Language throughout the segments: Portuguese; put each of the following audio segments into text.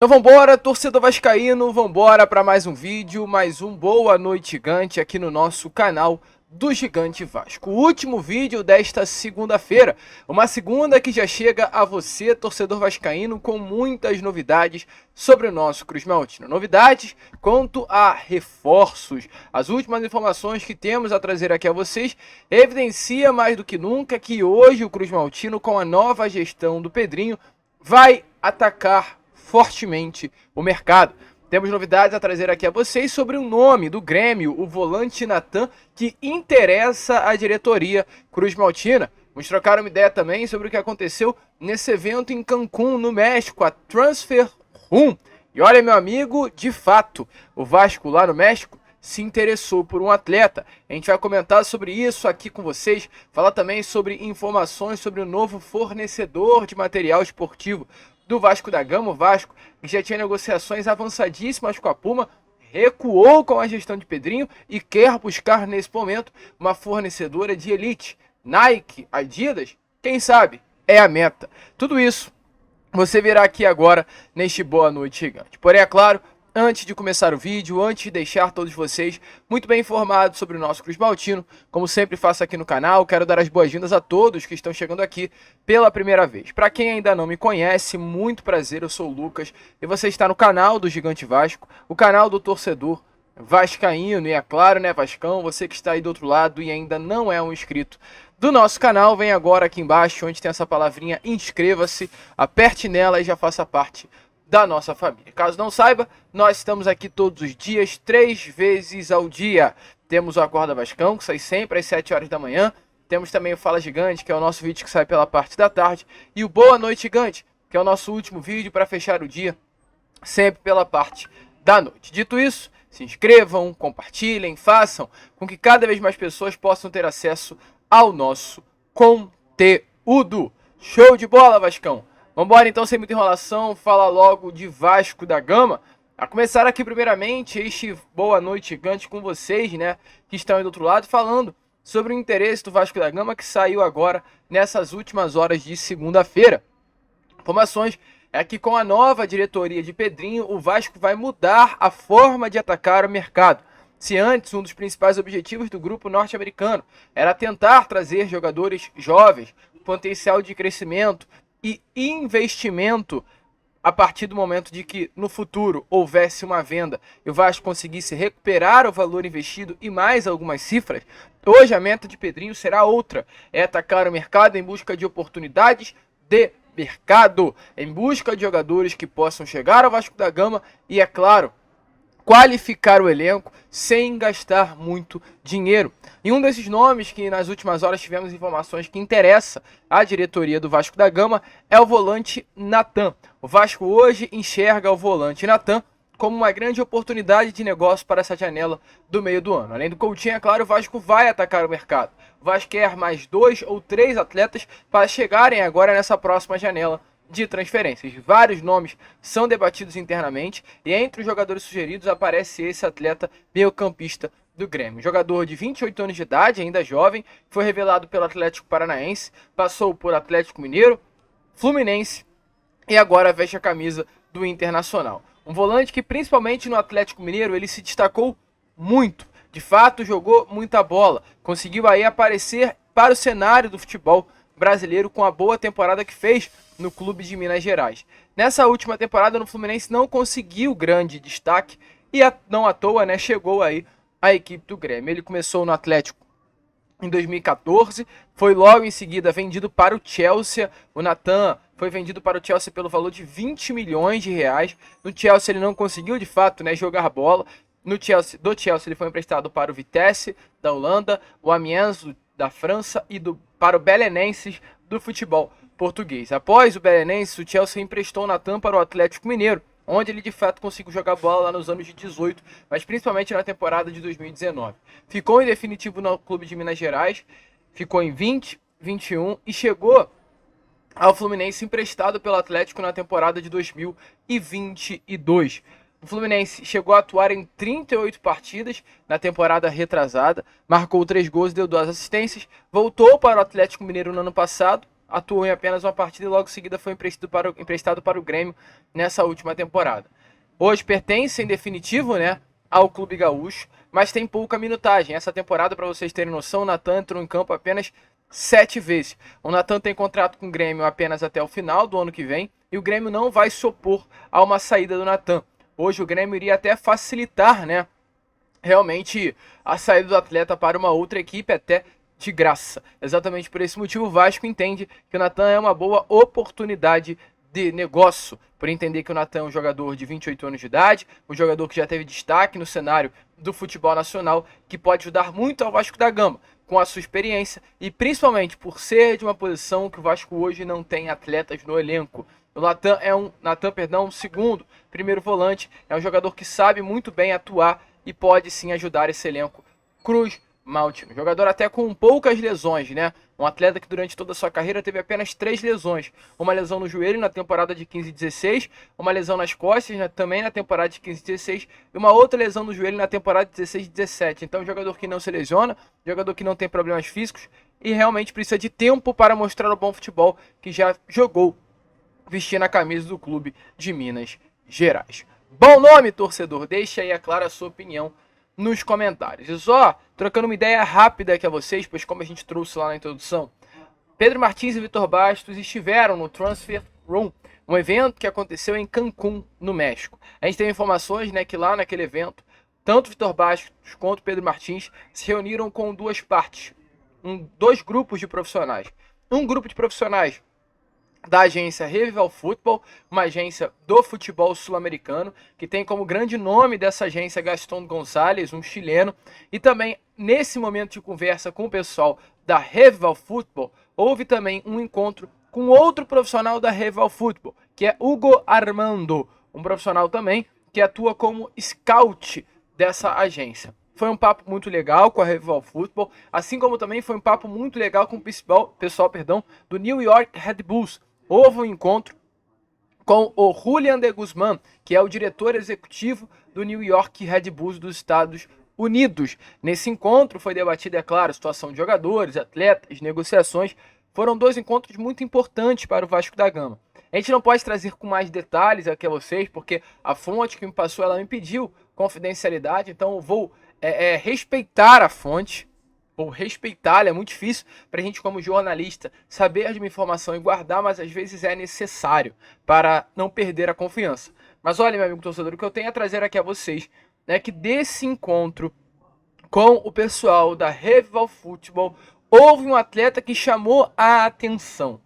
Então vambora, torcedor vascaíno, vambora para mais um vídeo, mais um Boa Noite Gigante aqui no nosso canal do Gigante Vasco. O último vídeo desta segunda-feira, uma segunda que já chega a você, torcedor vascaíno, com muitas novidades sobre o nosso Cruz Maltino. Novidades quanto a reforços. As últimas informações que temos a trazer aqui a vocês evidencia mais do que nunca que hoje o Cruz Maltino, com a nova gestão do Pedrinho, vai atacar fortemente o mercado. Temos novidades a trazer aqui a vocês sobre o nome do Grêmio, o volante Natan, que interessa a diretoria Cruz Maltina. Vamos trocar uma ideia também sobre o que aconteceu nesse evento em Cancún, no México, a Transfer Room. E olha, meu amigo, de fato, o Vasco lá no México se interessou por um atleta. A gente vai comentar sobre isso aqui com vocês, falar também sobre informações sobre o novo fornecedor de material esportivo do Vasco da Gama. O Vasco, que já tinha negociações avançadíssimas com a Puma, recuou com a gestão de Pedrinho e quer buscar nesse momento uma fornecedora de elite. Nike, Adidas, quem sabe, é a meta. Tudo isso você verá aqui agora neste Boa Noite Gigante. Porém, é claro, antes de começar o vídeo, antes de deixar todos vocês muito bem informados sobre o nosso Cruz Maltino, como sempre faço aqui no canal, quero dar as boas-vindas a todos que estão chegando aqui pela primeira vez. Para quem ainda não me conhece, muito prazer, eu sou o Lucas e você está no canal do Gigante Vasco, o canal do torcedor vascaíno. E é claro, né, Vascão, você que está aí do outro lado e ainda não é um inscrito do nosso canal, vem agora aqui embaixo onde tem essa palavrinha inscreva-se, aperte nela e já faça parte da nossa família. Caso não saiba, nós estamos aqui todos os dias, 3 vezes ao dia. Temos o Acorda Vascão, que sai sempre às 7 horas da manhã. Temos também o Fala Gigante, que é o nosso vídeo que sai pela parte da tarde. E o Boa Noite Gigante, que é o nosso último vídeo para fechar o dia, sempre pela parte da noite. Dito isso, se inscrevam, compartilhem, façam com que cada vez mais pessoas possam ter acesso ao nosso conteúdo. Show de bola, Vascão! Vambora então, sem muita enrolação, fala logo de Vasco da Gama. A começar aqui primeiramente este Boa Noite Gigante com vocês, né, que estão aí do outro lado, falando sobre o interesse do Vasco da Gama que saiu agora nessas últimas horas de segunda-feira. Informações é que com a nova diretoria de Pedrinho, o Vasco vai mudar a forma de atacar o mercado. Se antes um dos principais objetivos do grupo norte-americano era tentar trazer jogadores jovens, potencial de crescimento e investimento a partir do momento de que no futuro houvesse uma venda e o Vasco conseguisse recuperar o valor investido e mais algumas cifras, hoje a meta de Pedrinho será outra, é atacar o mercado em busca de oportunidades de mercado, em busca de jogadores que possam chegar ao Vasco da Gama e, é claro, qualificar o elenco sem gastar muito dinheiro. E um desses nomes que nas últimas horas tivemos informações que interessa a diretoria do Vasco da Gama é o volante Natan. O Vasco hoje enxerga o volante Natan como uma grande oportunidade de negócio para essa janela do meio do ano. Além do Coutinho, é claro, o Vasco vai atacar o mercado. O Vasco quer mais 2 ou 3 atletas para chegarem agora nessa próxima janela de transferências. Vários nomes são debatidos internamente e entre os jogadores sugeridos aparece esse atleta meio-campista do Grêmio. Jogador de 28 anos de idade, ainda jovem, foi revelado pelo Atlético Paranaense, passou por Atlético Mineiro, Fluminense e agora veste a camisa do Internacional. Um volante que principalmente no Atlético Mineiro ele se destacou muito. De fato, jogou muita bola, conseguiu aí aparecer para o cenário do futebol brasileiro com a boa temporada que fez no clube de Minas Gerais. Nessa última temporada no Fluminense não conseguiu grande destaque e não à toa, né, chegou aí a equipe do Grêmio. Ele começou no Atlético em 2014, foi logo em seguida vendido para o Chelsea. O Natan foi vendido para o Chelsea pelo valor de 20 milhões de reais. No Chelsea ele não conseguiu de fato, né, jogar bola. Do Chelsea ele foi emprestado para o Vitesse da Holanda, o Amiens da França e para o Belenenses do futebol português. Após o Belenenses, o Chelsea emprestou o Natan para o Atlético Mineiro, onde ele de fato conseguiu jogar bola lá nos anos de 18, mas principalmente na temporada de 2019. Ficou em definitivo no clube de Minas Gerais, ficou em 20, 21 e chegou ao Fluminense emprestado pelo Atlético na temporada de 2022. O Fluminense chegou a atuar em 38 partidas na temporada retrasada, marcou 3 gols, deu 2 assistências, voltou para o Atlético Mineiro no ano passado, atuou em apenas uma partida e logo em seguida foi emprestado para o Grêmio nessa última temporada. Hoje pertence em definitivo, né, ao Clube Gaúcho, mas tem pouca minutagem. Essa temporada, para vocês terem noção, o Natan entrou em campo apenas 7 vezes. O Natan tem contrato com o Grêmio apenas até o final do ano que vem e o Grêmio não vai se opor a uma saída do Natan. Hoje o Grêmio iria até facilitar, né, realmente a saída do atleta para uma outra equipe, até de graça. Exatamente por esse motivo o Vasco entende que o Natan é uma boa oportunidade de negócio, por entender que o Natan é um jogador de 28 anos de idade, um jogador que já teve destaque no cenário do futebol nacional, que pode ajudar muito ao Vasco da Gama, com a sua experiência e principalmente por ser de uma posição que o Vasco hoje não tem atletas no elenco. O Natan é um segundo, primeiro volante, é um jogador que sabe muito bem atuar e pode sim ajudar esse elenco Cruz Maltino. Jogador até com poucas lesões, né? Um atleta que durante toda a sua carreira teve apenas 3 lesões. Uma lesão no joelho na temporada de 15 e 16, uma lesão nas costas, né, também na temporada de 15 e 16, e uma outra lesão no joelho na temporada de 16 e 17. Então, jogador que não se lesiona, jogador que não tem problemas físicos e realmente precisa de tempo para mostrar o bom futebol que já jogou vestindo a camisa do clube de Minas Gerais. Bom nome, torcedor. Deixa aí, é claro, a sua opinião nos comentários. E só trocando uma ideia rápida aqui a vocês, pois como a gente trouxe lá na introdução, Pedro Martins e Vitor Bastos estiveram no Transfer Room, um evento que aconteceu em Cancún, no México. A gente tem informações, né, que lá naquele evento, tanto Vitor Bastos quanto Pedro Martins se reuniram com duas partes, dois grupos de profissionais. Um grupo de profissionais da agência Revival Football, uma agência do futebol sul-americano, que tem como grande nome dessa agência Gastón González, um chileno, e também nesse momento de conversa com o pessoal da Revival Football, houve também um encontro com outro profissional da Revival Football, que é Hugo Armando, um profissional também que atua como scout dessa agência. Foi um papo muito legal com a Revival Football, assim como também foi um papo muito legal com o pessoal do New York Red Bulls. Houve um encontro com o Julian de Guzmán, que é o diretor executivo do New York Red Bulls dos Estados Unidos. Nesse encontro foi debatida, é claro, a situação de jogadores, atletas, negociações. Foram 2 encontros muito importantes para o Vasco da Gama. A gente não pode trazer com mais detalhes aqui a vocês, porque a fonte que me passou, ela me pediu confidencialidade, então eu vou respeitar a fonte. Ou respeitá-la, é muito difícil para a gente como jornalista saber de uma informação e guardar, mas às vezes é necessário para não perder a confiança. Mas olha, meu amigo torcedor, o que eu tenho a trazer aqui a vocês é que desse encontro com o pessoal da Revival Football, houve um atleta que chamou a atenção.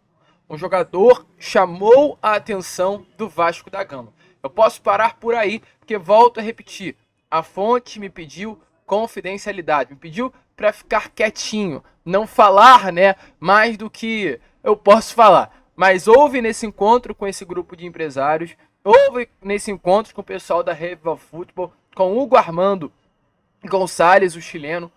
Um jogador chamou a atenção do Vasco da Gama. Eu posso parar por aí, porque volto a repetir, a fonte me pediu confidencialidade, me pediu para ficar quietinho, não falar, né, mais do que eu posso falar. Mas houve nesse encontro com esse grupo de empresários, houve nesse encontro com o pessoal da Revival Football, com Hugo Armando Gonçalves, o chileno,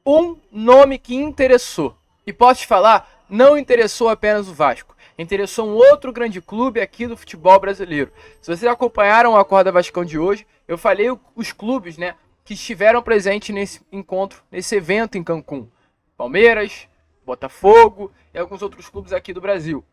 um nome que interessou. E posso te falar, não interessou apenas o Vasco, interessou um outro grande clube aqui do futebol brasileiro. Se vocês acompanharam o Acorda Vascão de hoje, eu falei os clubes, né, que estiveram presentes nesse encontro, nesse evento em Cancún. Palmeiras, Botafogo e alguns outros clubes aqui do Brasil.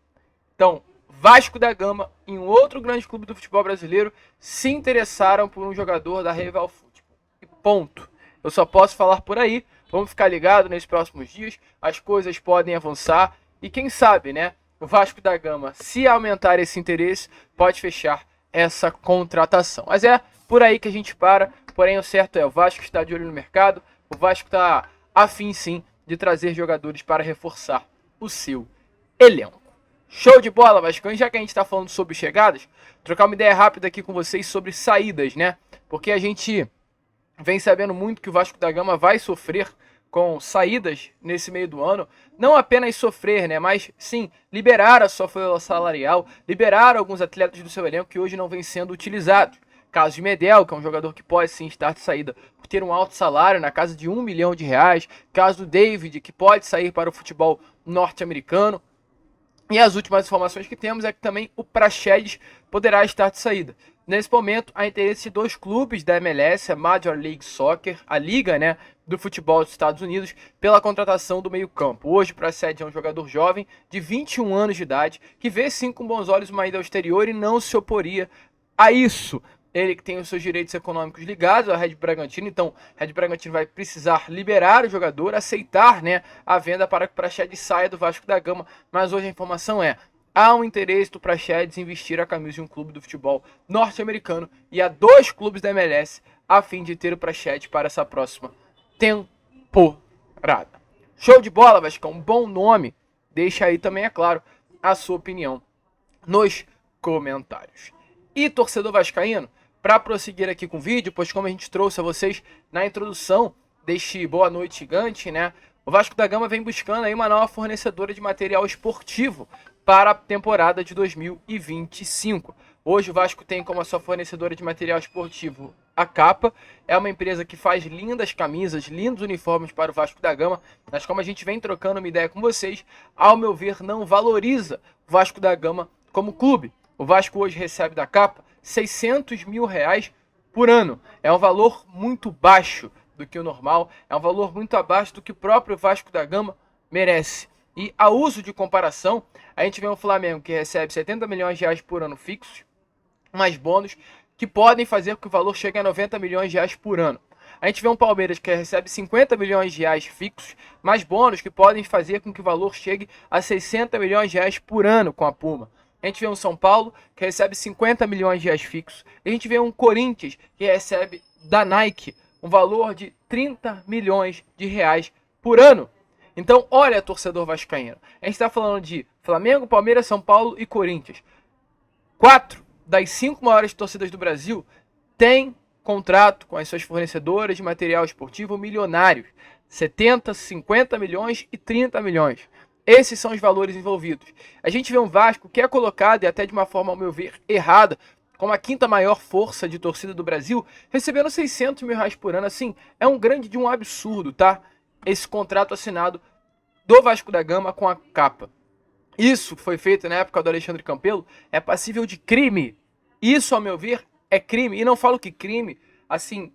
Então, Vasco da Gama e um outro grande clube do futebol brasileiro se interessaram por um jogador da Revival Football. E ponto. Eu só posso falar por aí. Vamos ficar ligados nesses próximos dias. As coisas podem avançar. E quem sabe, né? O Vasco da Gama, se aumentar esse interesse, pode fechar essa contratação. Mas é por aí que a gente para. Porém, o certo é, o Vasco está de olho no mercado, o Vasco está afim sim de trazer jogadores para reforçar o seu elenco. Show de bola, Vasco. E já que a gente está falando sobre chegadas, trocar uma ideia rápida aqui com vocês sobre saídas, né? Porque a gente vem sabendo muito que o Vasco da Gama vai sofrer com saídas nesse meio do ano. Não apenas sofrer, né? Mas sim, liberar a sua folha salarial, liberar alguns atletas do seu elenco que hoje não vêm sendo utilizados. Caso de Medel, que é um jogador que pode sim estar de saída por ter um alto salário, na casa de R$1 milhão. Caso do David, que pode sair para o futebol norte-americano. E as últimas informações que temos é que também o Praxedes poderá estar de saída. Nesse momento, há interesse de 2 clubes da MLS, a Major League Soccer, a liga, né, do futebol dos Estados Unidos, pela contratação do meio-campo. Hoje procede a um jogador jovem de 21 anos de idade, que vê sim com bons olhos uma ida ao exterior e não se oporia a isso. Ele que tem os seus direitos econômicos ligados ao Red Bragantino, então Red Bragantino vai precisar liberar o jogador, aceitar, né, a venda para que o Praxedes saia do Vasco da Gama, mas hoje a informação é: há um interesse do Praxedes em vestir a camisa de um clube do futebol norte-americano e há 2 clubes da MLS a fim de ter o Praxedes para essa próxima temporada. Show de bola, Vascão, bom nome. Deixa aí também, é claro, a sua opinião nos comentários. E torcedor vascaíno, para prosseguir aqui com o vídeo, pois como a gente trouxe a vocês na introdução deste Boa Noite Gigante, né? O Vasco da Gama vem buscando aí uma nova fornecedora de material esportivo para a temporada de 2025. Hoje o Vasco tem como a sua fornecedora de material esportivo a Capa. É uma empresa que faz lindas camisas, lindos uniformes para o Vasco da Gama, mas como a gente vem trocando uma ideia com vocês, ao meu ver não valoriza o Vasco da Gama como clube. O Vasco hoje recebe da Capa R$600 mil por ano. É um valor muito baixo do que o normal, é um valor muito abaixo do que o próprio Vasco da Gama merece. E a uso de comparação, a gente vê um Flamengo que recebe R$70 milhões por ano fixos, mais bônus, que podem fazer com que o valor chegue a R$90 milhões por ano. A gente vê um Palmeiras que recebe R$50 milhões fixos, mais bônus que podem fazer com que o valor chegue a R$60 milhões por ano com a Puma. A gente vê um São Paulo que recebe R$50 milhões fixos. A gente vê um Corinthians que recebe da Nike um valor de R$30 milhões por ano. Então, olha, torcedor vascaíno, a gente está falando de Flamengo, Palmeiras, São Paulo e Corinthians. 4 das 5 maiores torcidas do Brasil têm contrato com as suas fornecedoras de material esportivo milionários. 70, 50 milhões e 30 milhões. Esses são os valores envolvidos. A gente vê um Vasco que é colocado, e até de uma forma, ao meu ver, errada, como a 5ª maior força de torcida do Brasil, recebendo R$600 mil por ano. Assim, é um absurdo, tá? Esse contrato assinado do Vasco da Gama com a Capa. Isso foi feito na época do Alexandre Campelo, é passível de crime. Isso, ao meu ver, é crime. E não falo que crime, assim,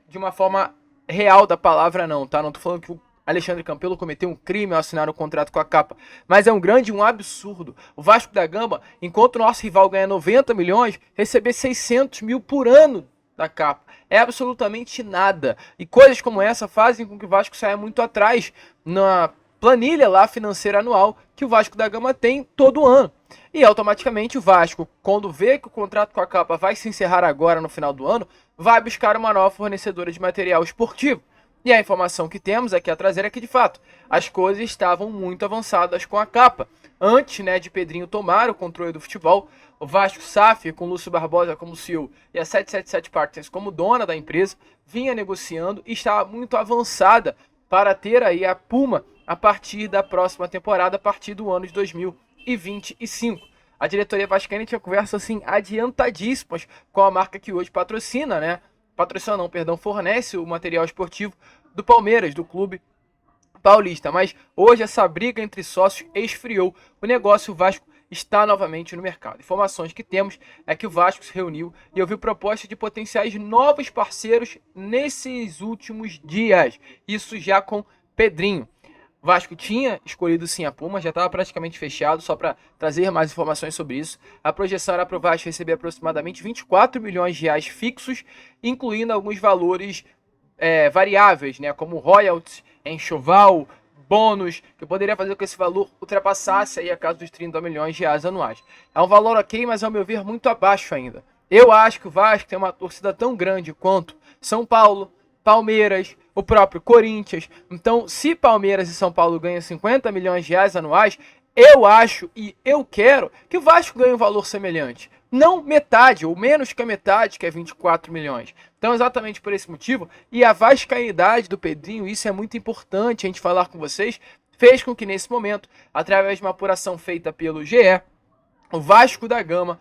de uma forma real da palavra, não, tá? Não tô falando que o Alexandre Campelo cometeu um crime ao assinar um contrato com a Capa, mas é um absurdo. O Vasco da Gama, enquanto o nosso rival ganha 90 milhões, receber 600 mil por ano da Capa. É absolutamente nada. E coisas como essa fazem com que o Vasco saia muito atrás na planilha lá financeira anual que o Vasco da Gama tem todo ano. E automaticamente o Vasco, quando vê que o contrato com a Capa vai se encerrar agora no final do ano, vai buscar uma nova fornecedora de material esportivo. E a informação que temos aqui a trazer é que, de fato, as coisas estavam muito avançadas com a Capa. Antes, né, de Pedrinho tomar o controle do futebol, o Vasco SAF, com Lúcio Barbosa como CEO e a 777 Partners como dona da empresa, vinha negociando e estava muito avançada para ter aí a Puma a partir da próxima temporada, a partir do ano de 2025. A diretoria vascaína tinha conversas assim adiantadíssimas com a marca que hoje patrocina, né? Fornece o material esportivo do Palmeiras, do clube paulista. Mas hoje essa briga entre sócios esfriou. O negócio, o Vasco está novamente no mercado. Informações que temos é que o Vasco se reuniu e ouviu propostas de potenciais novos parceiros nesses últimos dias. Isso já com Pedrinho. O Vasco tinha escolhido sim a Puma, já estava praticamente fechado, só para trazer mais informações sobre isso. A projeção era para o Vasco receber aproximadamente 24 milhões de reais fixos, incluindo alguns valores variáveis, né, como royalties, enxoval, bônus, que poderia fazer com que esse valor ultrapassasse aí a casa dos 30 milhões de reais anuais. É um valor ok, mas ao meu ver muito abaixo ainda. Eu acho que o Vasco tem uma torcida tão grande quanto São Paulo, Palmeiras, o próprio Corinthians. Então, se Palmeiras e São Paulo ganham 50 milhões de reais anuais, eu acho e eu quero que o Vasco ganhe um valor semelhante. Não metade, ou menos que a metade, que é 24 milhões. Então, exatamente por esse motivo, e a vascainidade do Pedrinho, isso é muito importante a gente falar com vocês, fez com que nesse momento, através de uma apuração feita pelo GE, o Vasco da Gama,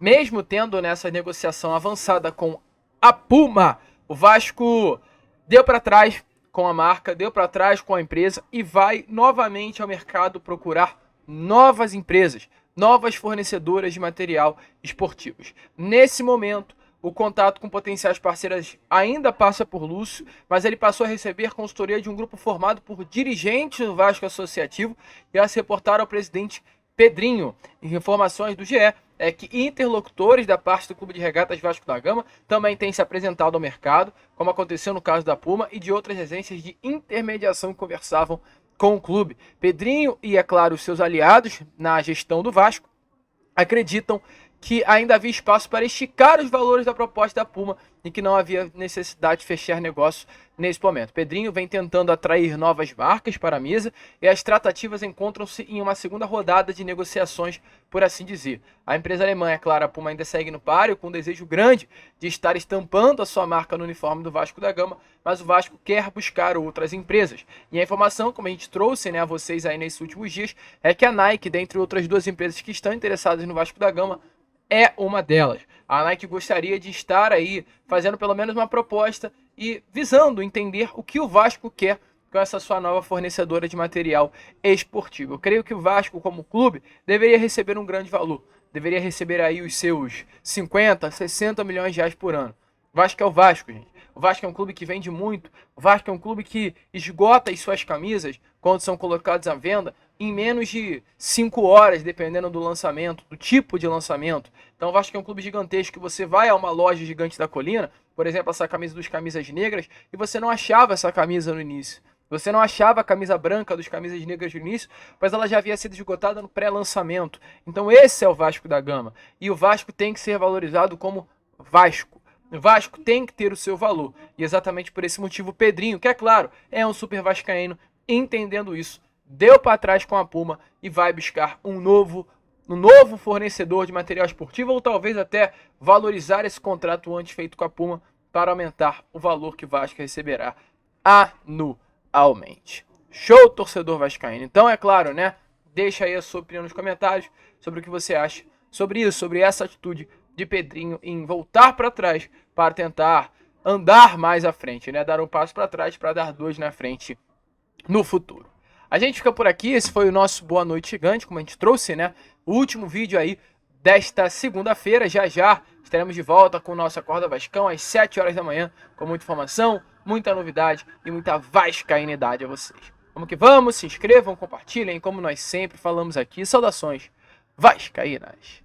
mesmo tendo nessa negociação avançada com a Puma, o Vasco deu para trás com a marca, deu para trás com a empresa e vai novamente ao mercado procurar novas empresas. novas fornecedoras de material esportivos. Nesse momento, o contato com potenciais parceiras ainda passa por Lúcio, mas ele passou a receber consultoria de um grupo formado por dirigentes do Vasco Associativo e a se reportar ao presidente Pedrinho. Informações do GE é que interlocutores da parte do Clube de Regatas Vasco da Gama também têm se apresentado ao mercado, como aconteceu no caso da Puma e de outras agências de intermediação que conversavam com o clube. Pedrinho e, é claro, os seus aliados na gestão do Vasco acreditam que ainda havia espaço para esticar os valores da proposta da Puma e que não havia necessidade de fechar negócio nesse momento. Pedrinho vem tentando atrair novas marcas para a mesa e as tratativas encontram-se em uma segunda rodada de negociações, por assim dizer. A empresa alemã, é claro, a Puma ainda segue no páreo com um desejo grande de estar estampando a sua marca no uniforme do Vasco da Gama, mas o Vasco quer buscar outras empresas. E a informação, como a gente trouxe, a vocês aí nesses últimos dias, é que a Nike, dentre outras duas empresas que estão interessadas no Vasco da Gama, é uma delas. A Nike gostaria de estar aí fazendo pelo menos uma proposta e visando entender o que o Vasco quer com essa sua nova fornecedora de material esportivo. Eu creio que o Vasco, como clube, deveria receber um grande valor. Deveria receber aí os seus 50, 60 milhões de reais por ano. O Vasco é o Vasco, gente. O Vasco é um clube que vende muito. O Vasco é um clube que esgota as suas camisas quando são colocadas à venda em menos de 5 horas, dependendo do lançamento, do tipo de lançamento. Então o Vasco é um clube gigantesco que você vai a uma loja gigante da colina, por exemplo, essa camisa dos Camisas Negras, e você não achava essa camisa no início. Você não achava a camisa branca dos Camisas Negras no início, pois ela já havia sido esgotada no pré-lançamento. Então esse é o Vasco da Gama. E o Vasco tem que ser valorizado como Vasco. O Vasco tem que ter o seu valor. E exatamente por esse motivo o Pedrinho, que é claro, é um super vascaíno, entendendo isso, deu para trás com a Puma e vai buscar um novo fornecedor de material esportivo, ou talvez até valorizar esse contrato antes feito com a Puma para aumentar o valor que o Vasco receberá anualmente. Show, torcedor vascaíno. Então, é claro, deixa aí a sua opinião nos comentários sobre o que você acha sobre isso, sobre essa atitude de Pedrinho em voltar para trás para tentar andar mais à frente, dar um passo para trás para dar dois na frente no futuro. A gente fica por aqui, esse foi o nosso Boa Noite Gigante, como a gente trouxe, o último vídeo aí desta segunda-feira. Já já estaremos de volta com o nosso Acorda Vascão às 7 horas da manhã, com muita informação, muita novidade e muita vascainidade a vocês. Vamos que vamos, se inscrevam, compartilhem, como nós sempre falamos aqui. Saudações vascaínas!